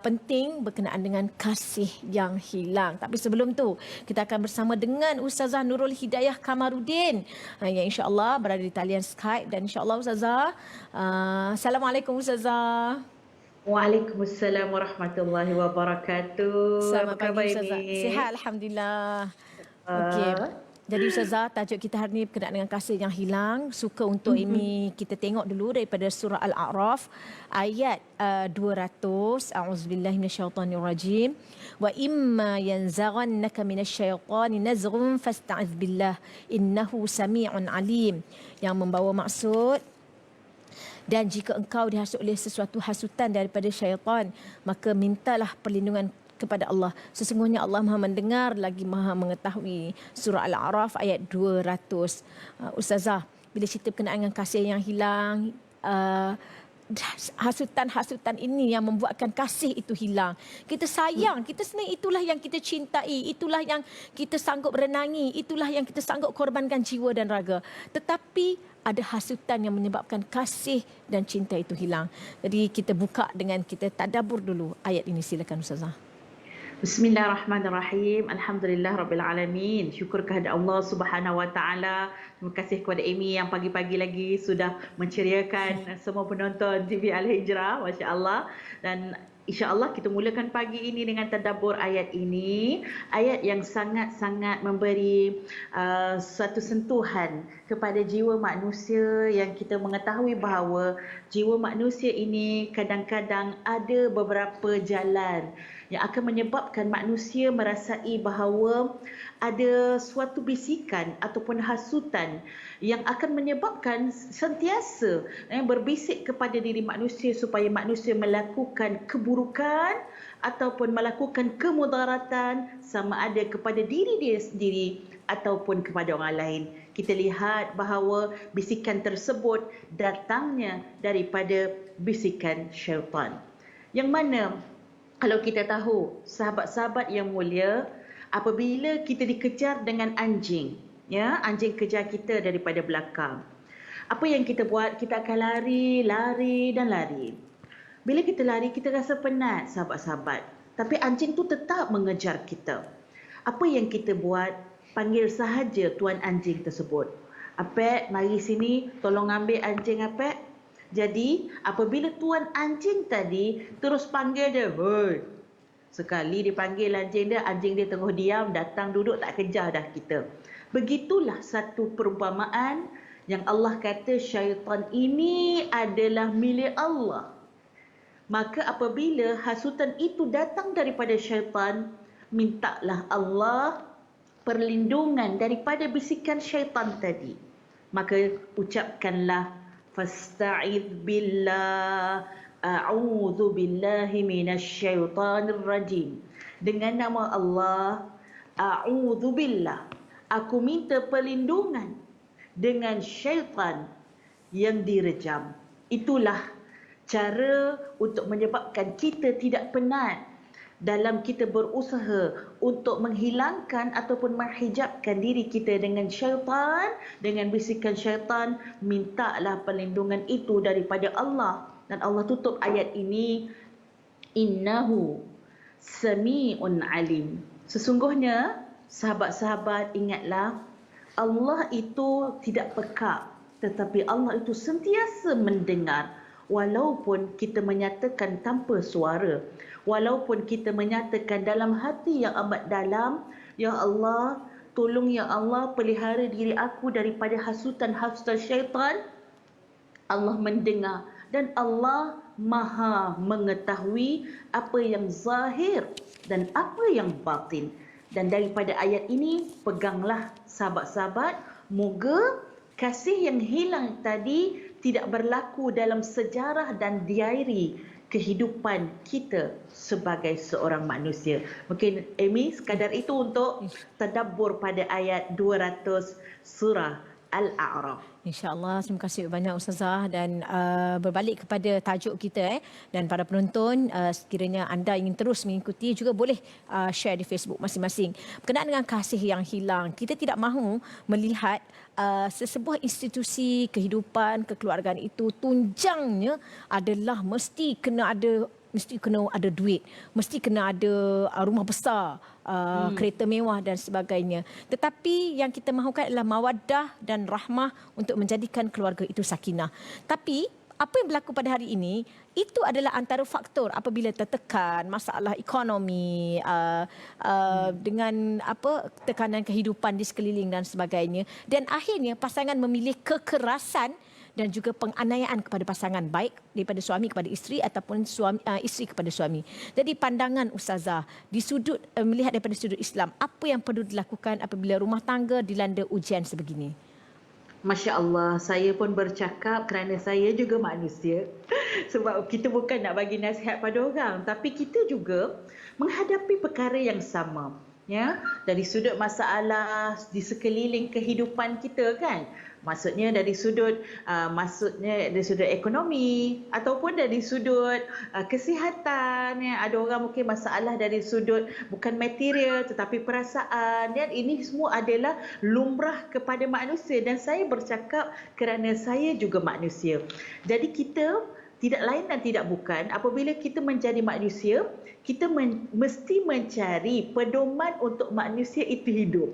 penting berkenaan dengan kasih yang hilang. Tapi sebelum tu, kita akan bersama dengan Ustazah Nurul Hidayah Kamarudin yang insya-Allah berada di talian Skype. Dan insya-Allah Ustazah, Assalamualaikum Ustazah. Waalaikumsalam warahmatullahi wabarakatuh. Selamat Apa khabar pagi Ustazah. ini? Sihat Alhamdulillah. Okey. Jadi Ustazah, tajuk kita hari ini berkenaan dengan kasih yang hilang. Suka untuk ini kita tengok dulu daripada surah Al-A'raf ayat 200. A'udzubillahi minasyaitonirrajim. Wa imma yanzaghannaka minasyaitani nazghun fasta'iz billah innahu sami'un alim. Yang membawa maksud, dan jika engkau dihasut oleh sesuatu hasutan daripada syaitan, maka mintalah perlindungan kepada Allah. Sesungguhnya Allah Maha mendengar lagi Maha mengetahui. Surah Al-A'raf ayat 200. Ustazah, bila cerita berkenaan dengan kasih yang hilang, hasutan-hasutan ini yang membuatkan kasih itu hilang. Kita sayang, kita sebenarnya itulah yang kita cintai, itulah yang kita sanggup renangi, itulah yang kita sanggup korbankan jiwa dan raga. Tetapi ada hasutan yang menyebabkan kasih dan cinta itu hilang. Jadi kita buka dengan kita tadabbur dulu ayat ini. Silakan Ustazah. Bismillahirrahmanirrahim. Alhamdulillah Rabbil Alamin. Syukur kehadirat Allah Subhanahu Wa Taala. Terima kasih kepada Amy yang pagi-pagi lagi sudah menceriakan semua penonton TV Al-Hijrah. Masya Allah. Dan insya-Allah kita mulakan pagi ini dengan tadabbur ayat ini. Ayat yang sangat-sangat memberi suatu sentuhan kepada jiwa manusia, yang kita mengetahui bahawa jiwa manusia ini kadang-kadang ada beberapa jalan yang akan menyebabkan manusia merasai bahawa ada suatu bisikan ataupun hasutan yang akan menyebabkan sentiasa berbisik kepada diri manusia supaya manusia melakukan keburukan ataupun melakukan kemudaratan, sama ada kepada diri dia sendiri ataupun kepada orang lain. Kita lihat bahawa bisikan tersebut datangnya daripada bisikan syaitan. Yang mana kalau kita tahu, sahabat-sahabat yang mulia, apabila kita dikejar dengan anjing, ya, anjing kejar kita daripada belakang, apa yang kita buat? Kita akan lari, lari dan lari. Bila kita lari, kita rasa penat, sahabat-sahabat. Tapi anjing tu tetap mengejar kita. Apa yang kita buat? Panggil sahaja tuan anjing tersebut. Apek, mari sini, tolong ambil anjing Apek. Jadi, apabila tuan anjing tadi terus panggil dia, hoi. Sekali dipanggil anjing dia tengah diam, datang duduk tak kejar dah kita. Begitulah satu perumpamaan yang Allah kata syaitan ini adalah milik Allah. Maka apabila hasutan itu datang daripada syaitan, mintalah Allah perlindungan daripada bisikan syaitan tadi. Maka ucapkanlah fasta'idz billah, a'udzu billahi minasyaitonir rajim. Dengan nama Allah, a'udzu billah, aku minta perlindungan dengan syaitan yang direjam. Itulah cara untuk menyebabkan kita tidak penat dalam kita berusaha untuk menghilangkan ataupun menghijabkan diri kita dengan syaitan, dengan bisikan syaitan. Mintalah perlindungan itu daripada Allah. Dan Allah tutup ayat ini, innahu sami'un alim. Sesungguhnya, sahabat-sahabat, ingatlah, Allah itu tidak pekak, tetapi Allah itu sentiasa mendengar. Walaupun kita menyatakan tanpa suara, walaupun kita menyatakan dalam hati yang amat dalam, ya Allah, tolong ya Allah, pelihara diri aku daripada hasutan-hasutan syaitan. Allah mendengar dan Allah Maha mengetahui apa yang zahir dan apa yang batin. Dan daripada ayat ini, peganglah sahabat-sahabat, moga kasih yang hilang tadi tidak berlaku dalam sejarah dan diari kehidupan kita sebagai seorang manusia. Mungkin Amy, sekadar itu untuk tadabbur pada ayat 200 surah Al-A'raf. InsyaAllah, terima kasih banyak Ustazah, dan berbalik kepada tajuk kita dan para penonton, sekiranya anda ingin terus mengikuti juga boleh share di Facebook masing-masing. Berkenaan dengan kasih yang hilang, kita tidak mahu melihat sesebuah institusi kehidupan kekeluargaan itu tunjangnya adalah mesti kena ada duit, mesti kena ada rumah besar, kereta mewah dan sebagainya. Tetapi yang kita mahukan adalah mawaddah dan rahmah untuk menjadikan keluarga itu sakinah. Tapi apa yang berlaku pada hari ini itu adalah antara faktor apabila tertekan masalah ekonomi, dengan tekanan kehidupan di sekeliling dan sebagainya, dan akhirnya pasangan memilih kekerasan dan juga penganiayaan kepada pasangan, baik daripada suami kepada isteri ataupun isteri kepada suami. Jadi pandangan Ustazah di sudut melihat daripada sudut Islam, apa yang perlu dilakukan apabila rumah tangga dilanda ujian sebegini? Masya Allah, saya pun bercakap kerana saya juga manusia. Sebab kita bukan nak bagi nasihat pada orang, tapi kita juga menghadapi perkara yang sama. Ya, dari sudut masalah di sekeliling kehidupan kita kan. Maksudnya dari sudut ekonomi ataupun dari sudut kesihatan, ya. Ada orang mungkin masalah dari sudut bukan material tetapi perasaan, dan ini semua adalah lumrah kepada manusia, dan saya bercakap kerana saya juga manusia. Jadi kita tidak lain dan tidak bukan, apabila kita menjadi manusia, kita mesti mencari pedoman untuk manusia itu hidup.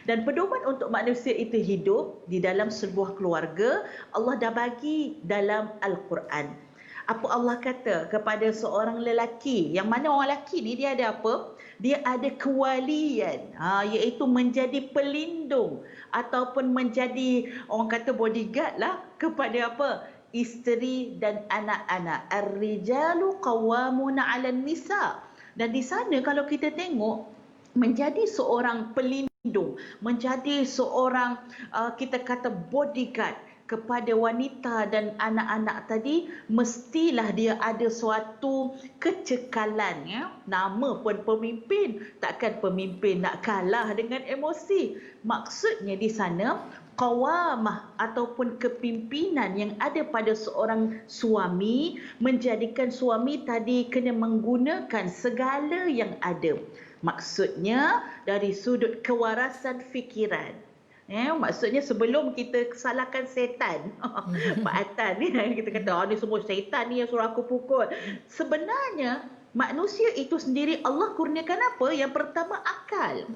Dan pedoman untuk manusia itu hidup di dalam sebuah keluarga, Allah dah bagi dalam Al-Quran. Apa Allah kata kepada seorang lelaki, yang mana orang lelaki ni dia ada apa? Dia ada kewalian, iaitu menjadi pelindung ataupun menjadi, orang kata, bodyguard lah kepada apa? Isteri dan anak-anak. Ar-rijalu qawwamuna 'alan nisa. Dan di sana kalau kita tengok, menjadi seorang pelindung, menjadi seorang kita kata bodyguard kepada wanita dan anak-anak tadi, mestilah dia ada suatu kecekalan, ya. Nama pun pemimpin, takkan pemimpin nak kalah dengan emosi. Maksudnya di sana qawamah ataupun kepimpinan yang ada pada seorang suami, menjadikan suami tadi kena menggunakan segala yang ada. Maksudnya dari sudut kewarasan fikiran. Maksudnya sebelum kita salahkan setan, Pak Atan ni, kita kata ni semua setan ni yang suruh aku pukul. Sebenarnya manusia itu sendiri Allah kurniakan apa? Yang pertama, akal.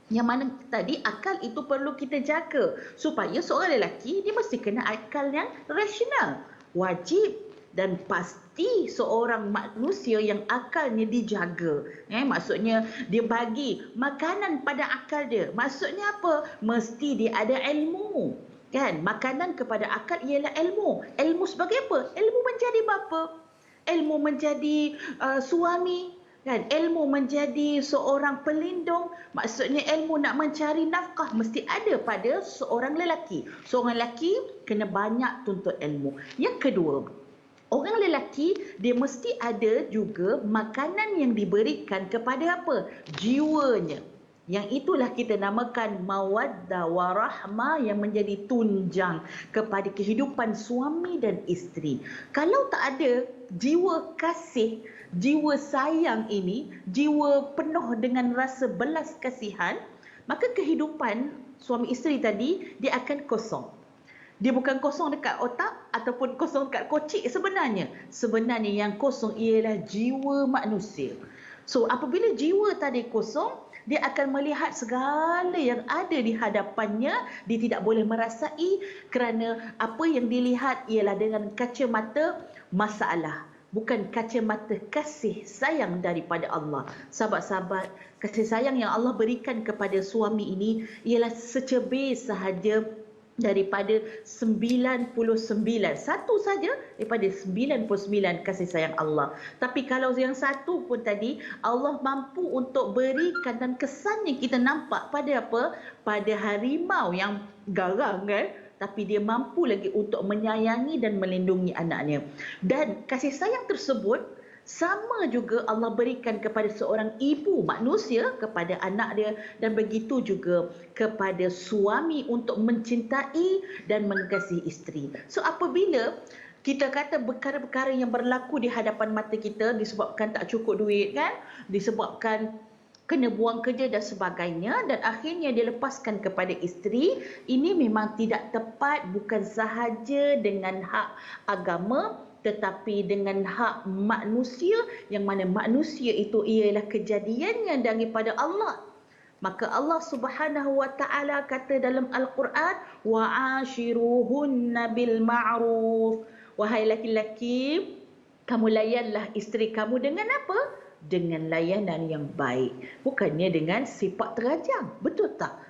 Yang mana tadi akal itu perlu kita jaga supaya seorang lelaki dia mesti kena akal yang rasional. Wajib dan pasti seorang manusia yang akalnya dijaga. Maksudnya dia bagi makanan pada akal dia. Maksudnya apa? Mesti dia ada ilmu. Kan? Makanan kepada akal ialah ilmu. Ilmu sebagai apa? Ilmu menjadi bapa. Ilmu menjadi suami. Kan? Ilmu menjadi seorang pelindung, maksudnya ilmu nak mencari nafkah mesti ada pada seorang lelaki. Seorang lelaki kena banyak tuntut ilmu. Yang kedua, orang lelaki dia mesti ada juga makanan yang diberikan kepada apa? Jiwanya. Yang itulah kita namakan mawaddah warahmah, yang menjadi tunjang kepada kehidupan suami dan isteri. Kalau tak ada jiwa kasih, jiwa sayang ini, jiwa penuh dengan rasa belas kasihan, maka kehidupan suami isteri tadi dia akan kosong. Dia bukan kosong dekat otak ataupun kosong dekat kocik sebenarnya. Sebenarnya yang kosong ialah jiwa manusia. So apabila jiwa tadi kosong, dia akan melihat segala yang ada di hadapannya. Dia tidak boleh merasai kerana apa yang dilihat ialah dengan kacamata masalah, bukan kacamata kasih sayang daripada Allah. Sahabat-sahabat, kasih sayang yang Allah berikan kepada suami ini ialah secebir sahaja daripada 99, satu saja daripada 99 kasih sayang Allah. Tapi kalau yang satu pun tadi Allah mampu untuk berikan, dan kesannya kita nampak pada apa? Pada harimau yang garang kan, tapi dia mampu lagi untuk menyayangi dan melindungi anaknya. Dan kasih sayang tersebut Sama juga Allah berikan kepada seorang ibu manusia, kepada anak dia, dan begitu juga kepada suami untuk mencintai dan mengasihi isteri. So apabila kita kata perkara-perkara yang berlaku di hadapan mata kita disebabkan tak cukup duit kan, disebabkan kena buang kerja dan sebagainya, dan akhirnya dilepaskan kepada isteri, ini memang tidak tepat, bukan sahaja dengan hak agama tetapi dengan hak manusia, yang mana manusia itu ialah kejadiannya daripada Allah. Maka Allah Subhanahu wa taala kata dalam Al-Quran, wa'ashiruhunna bil ma'ruf. Wahai laki-laki, kamu layanlah isteri kamu dengan apa? Dengan layanan yang baik. Bukannya dengan sifat terajang. Betul tak?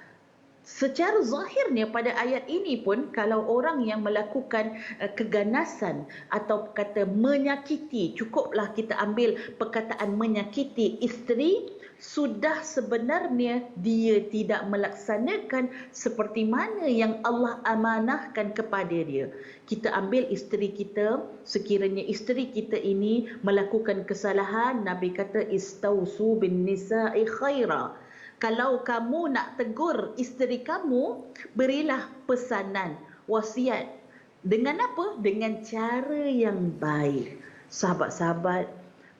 Secara zahirnya pada ayat ini pun, kalau orang yang melakukan keganasan atau kata menyakiti, cukuplah kita ambil perkataan menyakiti isteri, sudah sebenarnya dia tidak melaksanakan seperti mana yang Allah amanahkan kepada dia. Kita ambil isteri kita, sekiranya isteri kita ini melakukan kesalahan, Nabi kata istausu bin nisa'i khaira. Kalau kamu nak tegur isteri kamu, berilah pesanan, wasiat. Dengan apa? Dengan cara yang baik. Sahabat-sahabat,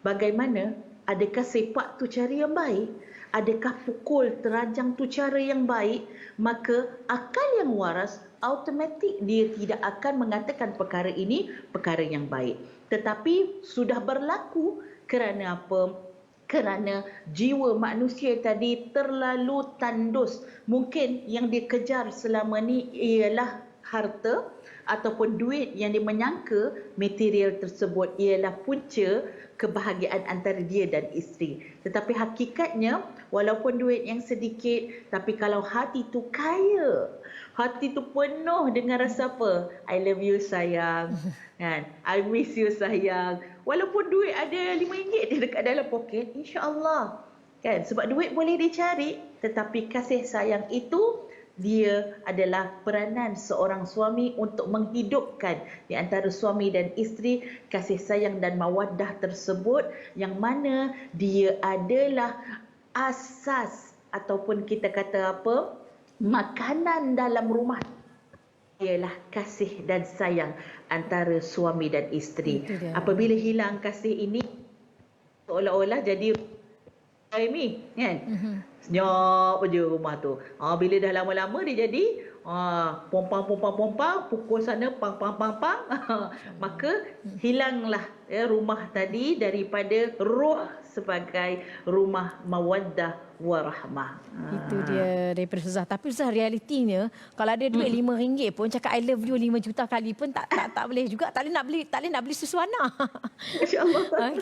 bagaimana? Adakah sepak tu cara yang baik? Adakah pukul, terajang tu cara yang baik? Maka akal yang waras, automatik dia tidak akan mengatakan perkara ini perkara yang baik. Tetapi sudah berlaku kerana apa? Kerana jiwa manusia tadi terlalu tandus. Mungkin yang dikejar selama ni ialah harta ataupun duit, yang dia menyangka material tersebut ialah punca kebahagiaan antara dia dan isteri. Tetapi hakikatnya, walaupun duit yang sedikit, tapi kalau hati tu kaya, hati tu penuh dengan rasa apa? I love you sayang, kan? I miss you sayang. Walaupun duit ada RM5 dia dekat dalam poket, insya-Allah. Kan? Sebab duit boleh dicari, tetapi kasih sayang itu dia adalah peranan seorang suami untuk menghidupkan di antara suami dan isteri kasih sayang dan mawaddah tersebut, yang mana dia adalah asas ataupun kita kata apa? Makanan dalam rumah ialah kasih dan sayang antara suami dan isteri. Apabila hilang kasih ini, seolah-olah jadi Amy, kan? Senyap je rumah tu. Bila dah lama-lama dia jadi pompang, pukul sana, pang. Maka hilanglah rumah tadi daripada roh sebagai rumah mawaddah warahmah. Itu dia daripada Ustazah. Tapi Ustazah, realitinya kalau ada duit RM5 pun cakap I love you 5 juta kali pun tak boleh juga. Tak boleh nak beli sesuana. Masya-Allah.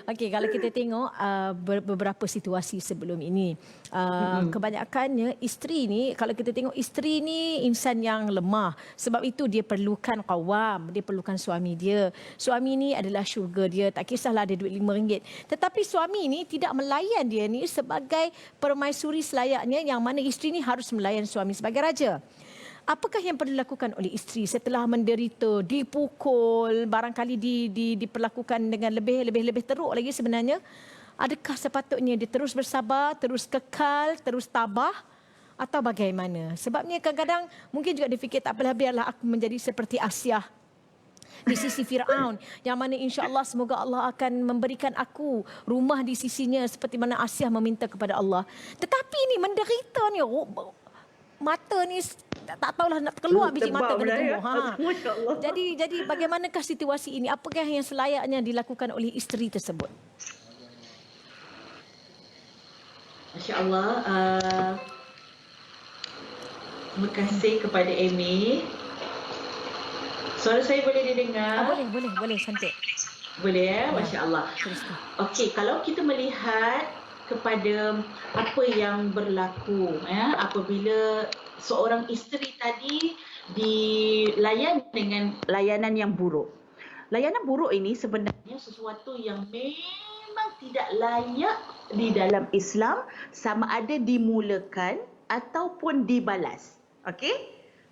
Okey, kalau kita tengok beberapa situasi sebelum ini, kebanyakannya isteri ni, kalau kita tengok isteri ni insan yang lemah. Sebab itu dia perlukan qawam, dia perlukan suami dia. Suami ni adalah syurga dia, tak kisahlah ada duit RM5. Tetapi suami ni tidak melayan dia ni sebagai permaisuri selayaknya, yang mana isteri ni harus melayan suami sebagai raja. Apakah yang perlu dilakukan oleh isteri setelah menderita, dipukul, barangkali diperlakukan dengan lebih teruk lagi sebenarnya? Adakah sepatutnya dia terus bersabar, terus kekal, terus tabah, atau bagaimana? Sebabnya kadang-kadang mungkin juga dia fikir tak apalah, biarlah aku menjadi seperti Asyah di sisi Firaun, yang mana insya-Allah semoga Allah akan memberikan aku rumah di sisinya seperti mana Asyah meminta kepada Allah. Tetapi ni menderita ni, mata ni tak tahulah nak keluar biji mata pada tubuh. Jadi bagaimanakah situasi ini? Apakah yang selayaknya dilakukan oleh isteri tersebut? Masya-Allah. Terima kasih kepada Amy. Suara saya boleh didengar? Boleh cantik. Boleh ya, Masya-Allah. Okey, kalau kita melihat kepada apa yang berlaku apabila seorang isteri tadi dilayan dengan layanan yang buruk. Layanan buruk ini sebenarnya sesuatu yang memang tidak layak di dalam Islam, sama ada dimulakan ataupun dibalas. Okey?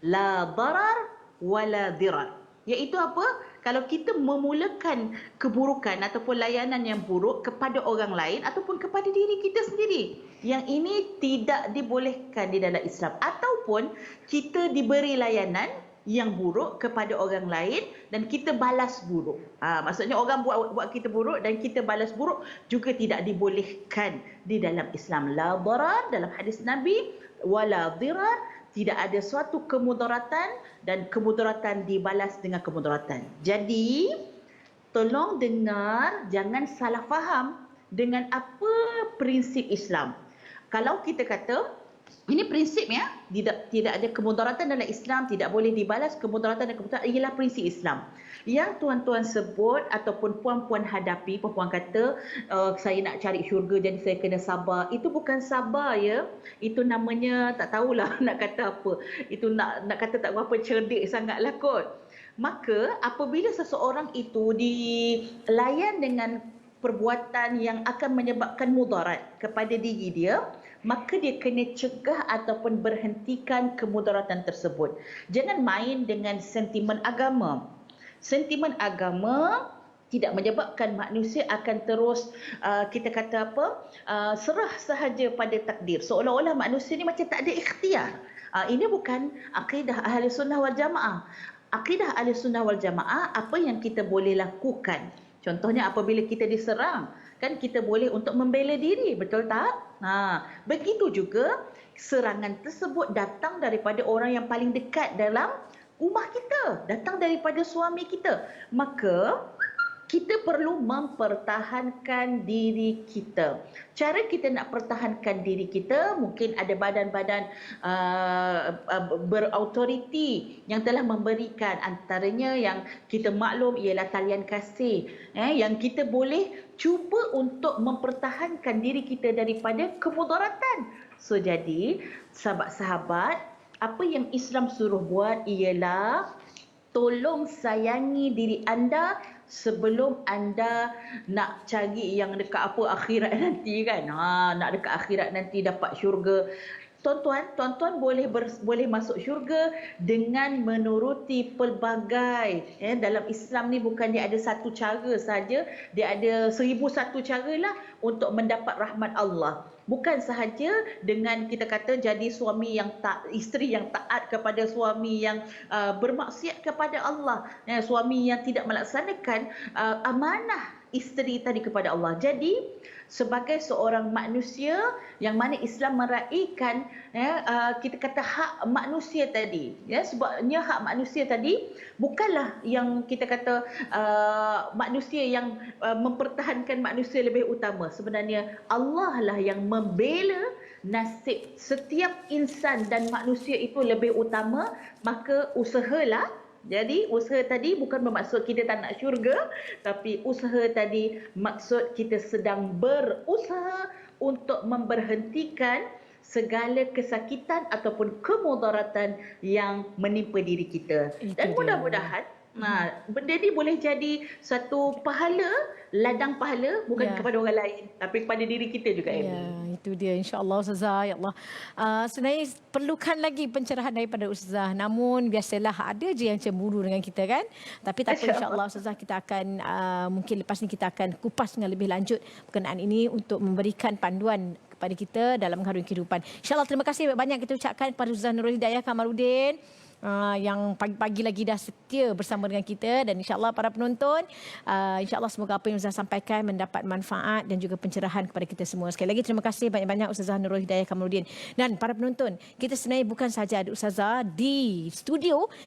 La darar wala dirar. Iaitu apa? kalau kita memulakan keburukan ataupun layanan yang buruk kepada orang lain ataupun kepada diri kita sendiri. Yang ini tidak dibolehkan di dalam Islam. Ataupun kita diberi layanan yang buruk kepada orang lain dan kita balas buruk. Maksudnya orang buat kita buruk dan kita balas buruk juga tidak dibolehkan di dalam Islam. La darar dalam hadis Nabi, wala dirar, tidak ada suatu kemudaratan dan kemudaratan dibalas dengan kemudaratan. Jadi, tolong dengar, jangan salah faham dengan apa prinsip Islam. Kalau kita kata ini prinsip ya, tidak ada kemudaratan dalam Islam, tidak boleh dibalas kemudaratan dan kemudaratan, ialah prinsip Islam. Yang tuan-tuan sebut ataupun puan-puan hadapi, puan-puan kata saya nak cari syurga jadi saya kena sabar. Itu bukan sabar ya. Itu namanya tak tahulah nak kata apa. Itu nak kata tak berapa cerdik sangatlah kot. Maka apabila seseorang itu dilayan dengan perbuatan yang akan menyebabkan mudarat kepada diri dia, maka dia kena cegah ataupun berhentikan kemudaratan tersebut. Jangan main dengan sentimen agama. Sentimen agama tidak menyebabkan manusia akan terus kita kata apa, serah sahaja pada takdir. Seolah-olah manusia ni macam tak ada ikhtiar. Ini bukan akidah ahli sunnah wal jamaah. Akidah ahli sunnah wal jamaah, apa yang kita boleh lakukan. Contohnya apabila kita diserang, kan kita boleh untuk membela diri, betul tak? Begitu juga serangan tersebut datang daripada orang yang paling dekat dalam rumah kita, datang daripada suami kita. Maka kita perlu mempertahankan diri kita. Cara kita nak pertahankan diri kita, mungkin ada badan-badan berautoriti yang telah memberikan, antaranya yang kita maklum ialah talian kasih, yang kita boleh cuba untuk mempertahankan diri kita daripada kemudaratan. So jadi, sahabat-sahabat, apa yang Islam suruh buat ialah tolong sayangi diri anda sebelum anda nak cari yang dekat apa akhirat nanti kan. Nak dekat akhirat nanti dapat syurga. Tuan-tuan boleh masuk syurga dengan menuruti pelbagai. Dalam Islam ni bukan dia ada satu cara saja, dia ada 1001 caralah untuk mendapat rahmat Allah. Bukan sahaja dengan kita kata jadi suami yang isteri yang taat kepada suami yang bermaksiat kepada Allah, suami yang tidak melaksanakan amanah isteri tadi kepada Allah. Jadi sebagai seorang manusia yang mana Islam meraihkan kita kata hak manusia tadi, sebabnya hak manusia tadi bukanlah yang kita kata manusia yang mempertahankan manusia lebih utama. Sebenarnya Allah lah yang membela nasib setiap insan dan manusia itu lebih utama. Maka usahalah. Jadi usaha tadi bukan bermaksud kita tak nak syurga, tapi usaha tadi maksud kita sedang berusaha untuk memberhentikan segala kesakitan ataupun kemudaratan yang menimpa diri kita. Dan mudah-mudahan benda ni boleh jadi satu pahala, ladang pahala bukan kepada orang lain tapi kepada diri kita juga. Itu dia, insya-Allah Ustazah. Ya Allah, sebenarnya perlukan lagi pencerahan daripada Ustazah, namun biasalah ada je yang cemburu dengan kita kan. Tapi tak apa, insya-Allah Ustazah, kita akan mungkin lepas ni kita akan kupas dengan lebih lanjut berkenaan ini untuk memberikan panduan kepada kita dalam mengharungi kehidupan. InsyaAllah, terima kasih banyak kita ucapkan kepada Ustazah Nurul Hidayah Kamarudin yang pagi-pagi lagi dah setia bersama dengan kita. Dan insyaAllah para penonton, insyaAllah semoga apa yang Ustazah sampaikan mendapat manfaat dan juga pencerahan kepada kita semua. Sekali lagi terima kasih banyak-banyak Ustazah Nurul Hidayah Kamarudin. Dan para penonton, kita sebenarnya bukan saja ada Ustazah di studio,